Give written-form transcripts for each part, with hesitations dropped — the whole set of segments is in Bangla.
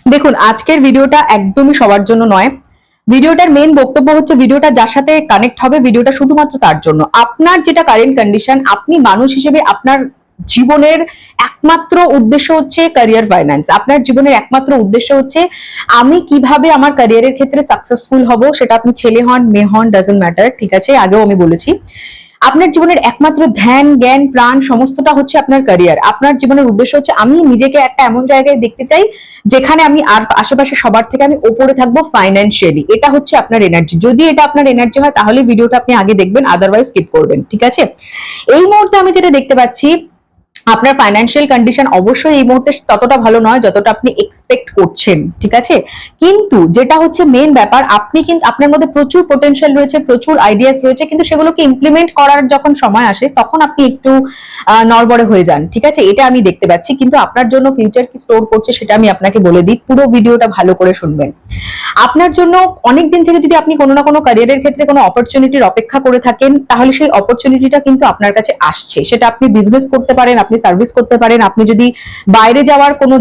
দেখুন, আজকের ভিডিওটা একদমই সবার জন্য নয়। ভিডিওটার মেন বক্তব্য হচ্ছে ভিডিওটা যার সাথে কানেক্ট হবে ভিডিওটা শুধুমাত্র তার জন্য। আপনার যেটা কারেন্ট কন্ডিশন, আপনি মানুষ হিসেবে আপনার জীবনের একমাত্র উদ্দেশ্য হচ্ছে ক্যারিয়ার ফাইন্যান্স। আপনার জীবনের একমাত্র উদ্দেশ্য হচ্ছে আমি কিভাবে আমার ক্যারিয়ারের ক্ষেত্রে সাকসেসফুল হব, সেটা আপনি ছেলে হন মেয়ে হন ডাজন্ট ম্যাটার, ঠিক আছে, আগেও আমি বলেছি। আপনার জীবনের একমাত্র ধ্যান জ্ঞান প্রাণ সমস্তটা হচ্ছে আপনার ক্যারিয়ার। আপনার জীবনের উদ্দেশ্য হচ্ছে আমি নিজেকে একটা এমন জায়গায় দেখতে চাই যেখানে আমি আর আশেপাশে সবার থেকে আমি ওপরে থাকবো ফাইন্যান্সিয়ালি। এটা হচ্ছে আপনার এনার্জি। যদি এটা আপনার এনার্জি হয় তাহলে ভিডিওটা আপনি আগে দেখবেন, আদারওয়াইজ স্কিপ করবেন, ঠিক আছে। এই মুহূর্তে আমি যেটা দেখতে পাচ্ছি, আপনার ফাইন্যান্সিয়াল কন্ডিশন অবশ্যই এই মুহূর্তে ততটা ভালো নয় যতটা আপনি এক্সপেক্ট করছেন, ঠিক আছে। কিন্তু যেটা হচ্ছে মেন ব্যাপার, আপনি কিন্তু আপনার মধ্যে প্রচুর পোটেনশিয়াল রয়েছে, প্রচুর আইডিয়াস রয়েছে, কিন্তু সেগুলোকে ইমপ্লিমেন্ট করার যখন সময় আসে তখন আপনি একটু নড়বড়ে হয়ে যান, ঠিক আছে। এটা আমি দেখতে পাচ্ছি, কিন্তু আপনার জন্য ফিউচার কি স্টোর করছে সেটা আমি আপনাকে বলে দিই, পুরো ভিডিওটা ভালো করে শুনবেন। আপনার জন্য অনেকদিন থেকে যদি আপনি কোনো না কোনো ক্যারিয়ারের ক্ষেত্রে কোনো অপরচুনিটির অপেক্ষা করে থাকেন, তাহলে সেই অপরচুনিটিটা কিন্তু আপনার কাছে আসছে। সেটা আপনি বিজনেস করতে পারেন, আপনি সার্ভিস করতে পারেন, আপনি যদি বাইরে যাওয়ার কোনো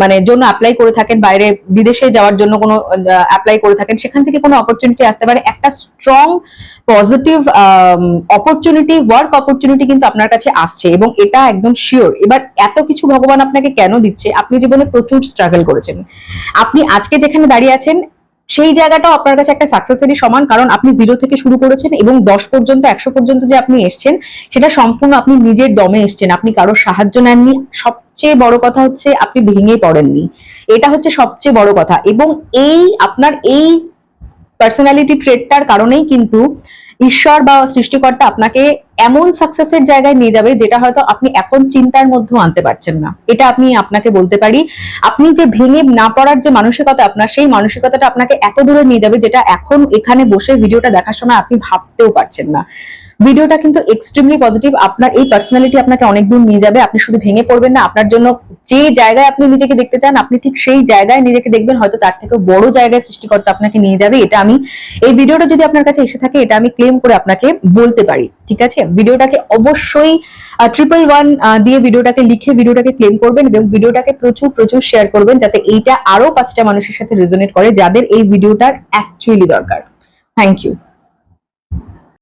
মানে জন্য অ্যাপ্লাই করে থাকেন, বাইরে বিদেশে যাওয়ার জন্য কোনো অ্যাপ্লাই করে থাকেন, সেখান থেকে কোনো অপরচুনিটি আসতে পারে। একটা strong positive opportunity, work opportunity কিন্তু আপনার কাছে আসছে এবং এটা একদম শিওর। এবার এত কিছু ভগবান আপনাকে কেন দিচ্ছে? আপনি জীবনে প্রচুর স্ট্রাগল করেছেন। আপনি আজকে যেখানে দাঁড়িয়ে আছেন সেই জায়গাটাও আপনার কাছে একটা সাকসেসেরই সমান, কারণ আপনি 0 থেকে শুরু করেছেন এবং 10 পর্যন্ত 100 পর্যন্ত যে আপনি এসছেন সেটা সম্পূর্ণ আপনি নিজের দমে এসছেন, আপনি কারোর সাহায্য নেননি। সবচেয়ে বড় কথা হচ্ছে আপনি ভেঙে পড়েননি, এটা হচ্ছে সবচেয়ে বড় কথা। এবং এই আপনার এই পার্সোনালিটি ট্রেটটার কারণেই কিন্তু ঈশ্বর বা সৃষ্টিকর্তা আপনাকে এমন সাকসেসের জায়গায় নিয়ে যাবে যেটা হয়তো আপনি এখন চিন্তার মধ্যেও আনতে পারছেন না। এটা আমি আপনাকে বলতে পারি। আপনি যে ভেঙে না পড়ার যে মানসিকতা আপনার, সেই মানসিকতাটা আপনাকে এত দূরে নিয়ে যাবে যেটা এখন এখানে বসে ভিডিওটা দেখার সময় আপনি ভাবতেও পারছেন না। ভিডিওটা কিন্তু এক্সট্রিমলি পজিটিভ। আপনার এই পার্সোনালিটি আপনাকে অনেক দূর নিয়ে যাবে। আপনি শুধু ভেঙে পড়বেন না, আপনার জন্য যে জায়গায় আপনি নিজেকে দেখতে চান আপনি ঠিক সেই জায়গায় নিজেকে দেখবেন, হয়তো তার থেকে বড় জায়গায় সৃষ্টিকর্তা আপনাকে নিয়ে যাবে। এটা আমি এই ভিডিওটা যদি আপনার কাছে এসে থাকে এটা আমি ক্লেম করে আপনাকে বলতে পারি, ঠিক আছে। ভিডিওটাকে অবশ্যই 111 দিয়ে ভিডিওটাকে লিখে ভিডিওটাকে ক্লেম করবেন এবং ভিডিওটাকে প্রচুর প্রচুর শেয়ার করবেন যাতে এইটা আরো 5টা মানুষের সাথে রেজোনেট করে যাদের এই ভিডিওটার অ্যাকচুয়ালি দরকার। Thank you.